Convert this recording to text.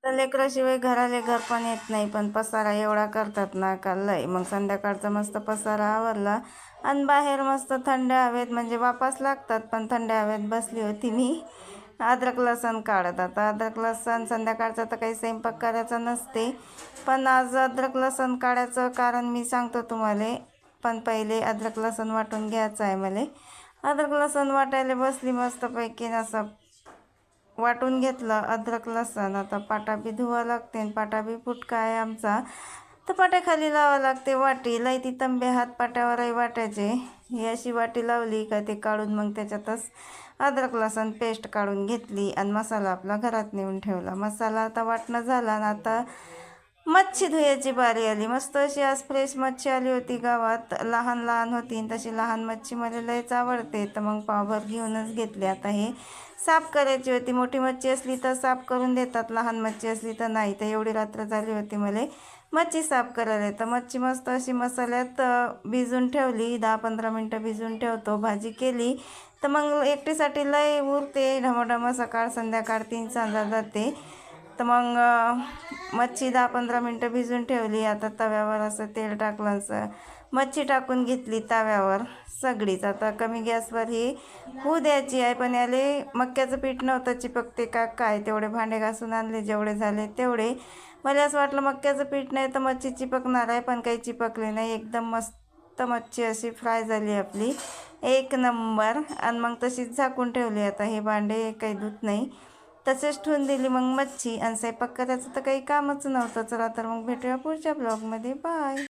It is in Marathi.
तर लेकराशिवाय घराले घर पण येत नाही, पण पसारा एवढा करतात ना का लय. मग संध्याकाळचा मस्त पसारा आवरला आणि बाहेर मस्त थंड हवेत, म्हणजे वापास लागतात पण थंड हवेत बसली होती मी अद्रक लसण काढत. आता अद्रक लसण संध्याकाळचा तर काही स्वयंपाक करायचा नसते, पण आज अद्रक लसण काढायचं कारण मी सांगतो तुम्हाला. पण पहिले अद्रक लसण वाटून घ्यायचं आहे मला. अद्रक लसण वाटायला बसली मस्तपैकी असं वाटून घेतलं अद्रक लसण. आता पाटा बी धुवा लागते आणि पाटा बी फुटका आहे आमचा, तर पाट्याखाली लावा लागते वाटी. लय ती तंबे हात पाट्यावरही वाटायचे. ही अशी वाटी लावली का ते काढून मग त्याच्यातच अद्रक लसण पेस्ट काढून घेतली आणि मसाला आपला घरात नेऊन ठेवला. मसाला आता वाटणं झाला आणि आता मच्छी धुयाची बारी आली. मस्त अशी आज फ्रेश मच्छी आली होती गावात, लहान लहान होती. तशी लहान मच्छी मला लयच आवडते, तर मग पावभर घेऊनच घेतली. आता हे साफ करायची होती. मोठी मच्छी असली तर साफ करून देतात, लहान मच्छी असली तर नाही. तर एवढी रात्र झाली होती मला मच्छी साफ करायला. तर मच्छी मस्त अशी मसाल्यात भिजून ठेवली, 10-15 मिनटं भिजून ठेवतो. भाजी केली तर मग एकटीसाठी लय उरते ढमढम, सकाळ संध्याकाळ 3 सांजा जाते. तर मग मच्छी 10-15 मिनटं भिजून ठेवली. आता तव्यावर असं तेल टाकलं, असं मच्छी टाकून घेतली तव्यावर सगळीच. आता कमी गॅसवर ही होऊ द्यायची आहे. पण याले मक्याचं पीठ नव्हतं, चिपकते का काय. तेवढे भांडे घासून आणले, जेवढे झाले तेवढे. मला असं वाटलं मक्याचं पीठ नाही तर मच्छी चिपकणार आहे, पण काही चिपकली नाही. एकदम मस्त मच्छी अशी फ्राय झाली आपली, एक नंबर. आणि मग तशीच झाकून ठेवली. आता हे भांडे काही धुत नाही, तसेच ठेवून दिली मग मच्छी. आणि स्वयंपाक करायचं तर काही कामच नव्हतं. चला तर मग भेटूया पुढच्या ब्लॉगमध्ये. बाय.